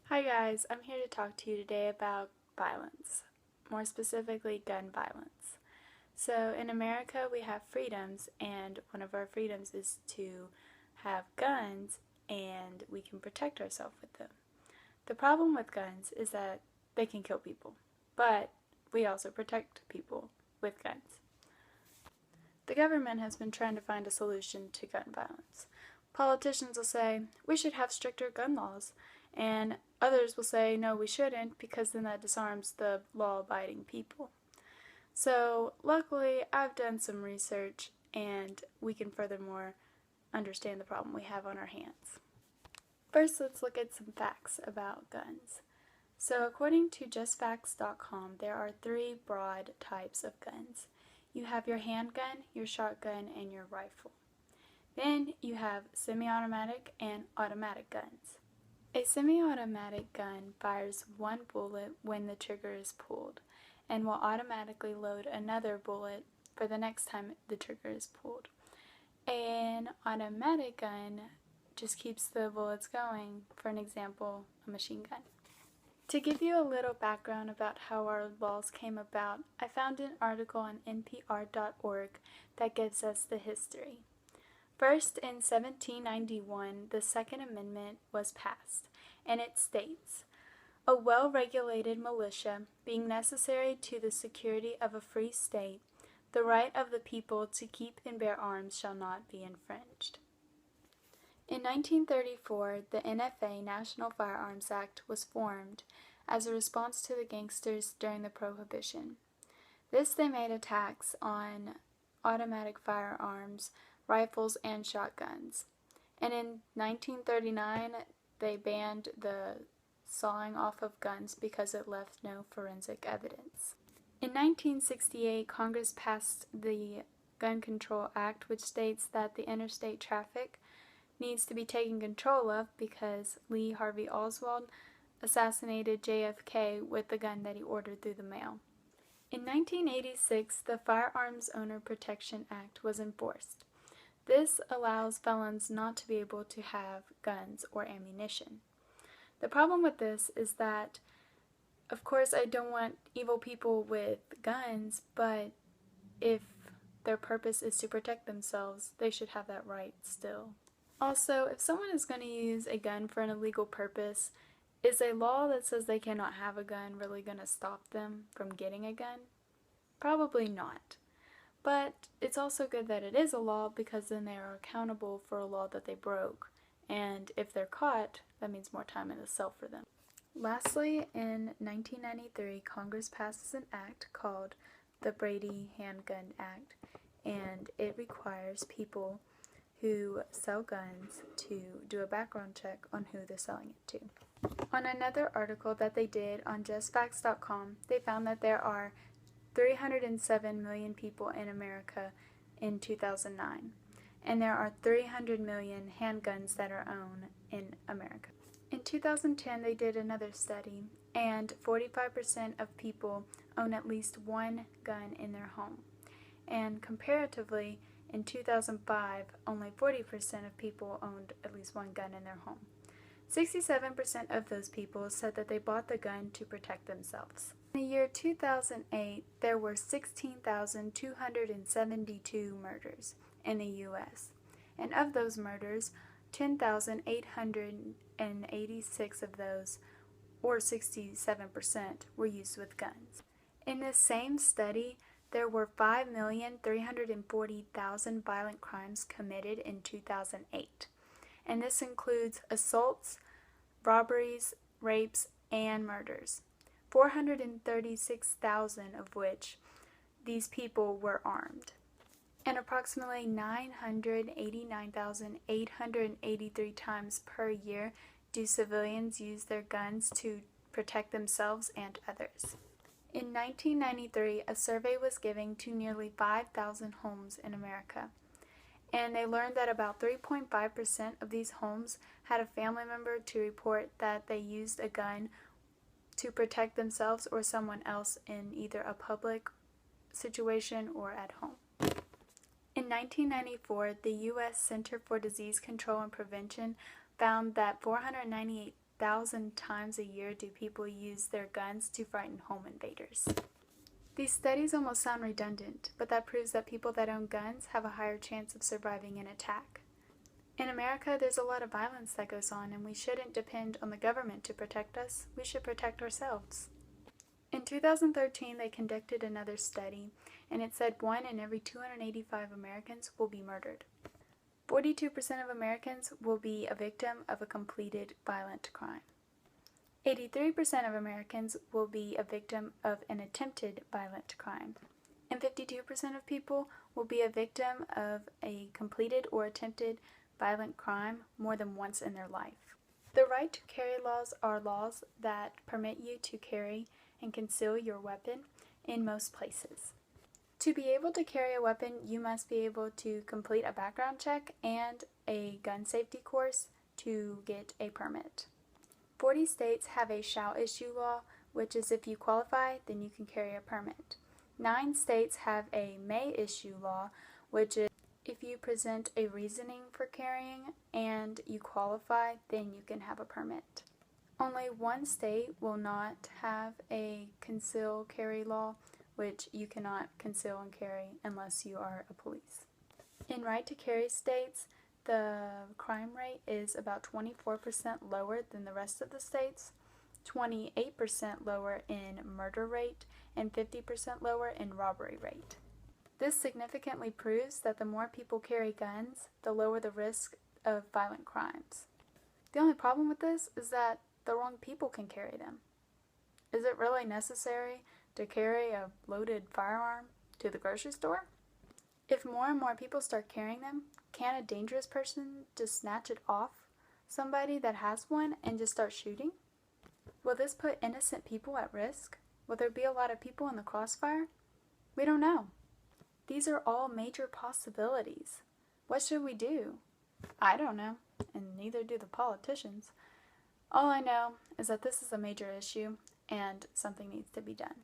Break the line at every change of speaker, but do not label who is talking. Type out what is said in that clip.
Hi guys, I'm here to talk to you today about violence, more specifically gun violence. So in America we have freedoms, and one of our freedoms is to have guns and we can protect ourselves with them. The problem with guns is that they can kill people, but we also protect people with guns. The government has been trying to find a solution to gun violence. Politicians will say, we should have stricter gun laws, and others will say, no, we shouldn't, because then that disarms the law-abiding people. So, luckily, I've done some research, and we can furthermore understand the problem we have on our hands. First, let's look at some facts about guns. So, according to justfacts.com, there are three broad types of guns. You have your handgun, your shotgun, and your rifle. Then you have semi-automatic and automatic guns. A semi-automatic gun fires one bullet when the trigger is pulled and will automatically load another bullet for the next time the trigger is pulled. An automatic gun just keeps the bullets going, for an example, a machine gun. To give you a little background about how our laws came about, I found an article on npr.org that gives us the history. First, in 1791, the Second Amendment was passed, and it states, "A well-regulated militia, being necessary to the security of a free state, the right of the people to keep and bear arms shall not be infringed." In 1934, the NFA, National Firearms Act, was formed as a response to the gangsters during the Prohibition. They made a tax on automatic firearms, rifles, and shotguns. And in 1939, they banned the sawing off of guns because it left no forensic evidence. In 1968, Congress passed the Gun Control Act, which states that the interstate traffic needs to be taken control of because Lee Harvey Oswald assassinated JFK with the gun that he ordered through the mail. In 1986, the Firearms Owner Protection Act was enforced. This allows felons not to be able to have guns or ammunition. The problem with this is that, of course, I don't want evil people with guns, but if their purpose is to protect themselves, they should have that right still. Also, if someone is going to use a gun for an illegal purpose, is a law that says they cannot have a gun really going to stop them from getting a gun? Probably not. But it's also good that it is a law because then they are accountable for a law that they broke. And if they're caught, that means more time in the cell for them. Lastly, in 1993, Congress passes an act called the Brady Handgun Act, and it requires people who sell guns to do a background check on who they're selling it to. On another article that they did on justfacts.com, they found that there are 307 million people in America in 2009, and there are 300 million handguns that are owned in America. In 2010, they did another study, and 45% of people own at least one gun in their home. And comparatively, in 2005, only 40% of people owned at least one gun in their home. 67% of those people said that they bought the gun to protect themselves. In the year 2008, there were 16,272 murders in the U.S., and of those murders, 10,886 of those, or 67%, were used with guns. In this same study, there were 5,340,000 violent crimes committed in 2008, and this includes assaults, robberies, rapes, and murders. 436,000 of which these people were armed. And approximately 989,883 times per year do civilians use their guns to protect themselves and others. In 1993, a survey was given to nearly 5,000 homes in America, and they learned that about 3.5% of these homes had a family member to report that they used a gun to protect themselves or someone else in either a public situation or at home. In 1994, the U.S. Center for Disease Control and Prevention found that 6,000 times a year do people use their guns to frighten home invaders. These studies almost sound redundant, but that proves that people that own guns have a higher chance of surviving an attack. In America, there's a lot of violence that goes on, and we shouldn't depend on the government to protect us. We should protect ourselves. In 2013, they conducted another study, and it said 1 in every 285 Americans will be murdered. 42% of Americans will be a victim of a completed violent crime. 83% of Americans will be a victim of an attempted violent crime. And 52% of people will be a victim of a completed or attempted violent crime more than once in their life. The right to carry laws are laws that permit you to carry and conceal your weapon in most places. To be able to carry a weapon, you must be able to complete a background check and a gun safety course to get a permit. 40 states have a shall issue law, which is if you qualify, then you can carry a permit. 9 states have a may issue law, which is if you present a reasoning for carrying and you qualify, then you can have a permit. Only 1 state will not have a conceal carry law, which you cannot conceal and carry unless you are a police. In right to carry states, the crime rate is about 24% lower than the rest of the states, 28% lower in murder rate, and 50% lower in robbery rate. This significantly proves that the more people carry guns, the lower the risk of violent crimes. The only problem with this is that the wrong people can carry them. Is it really necessary to carry a loaded firearm to the grocery store? If more and more people start carrying them, can a dangerous person just snatch it off somebody that has one and just start shooting? Will this put innocent people at risk? Will there be a lot of people in the crossfire? We don't know. These are all major possibilities. What should we do? I don't know, and neither do the politicians. All I know is that this is a major issue and something needs to be done.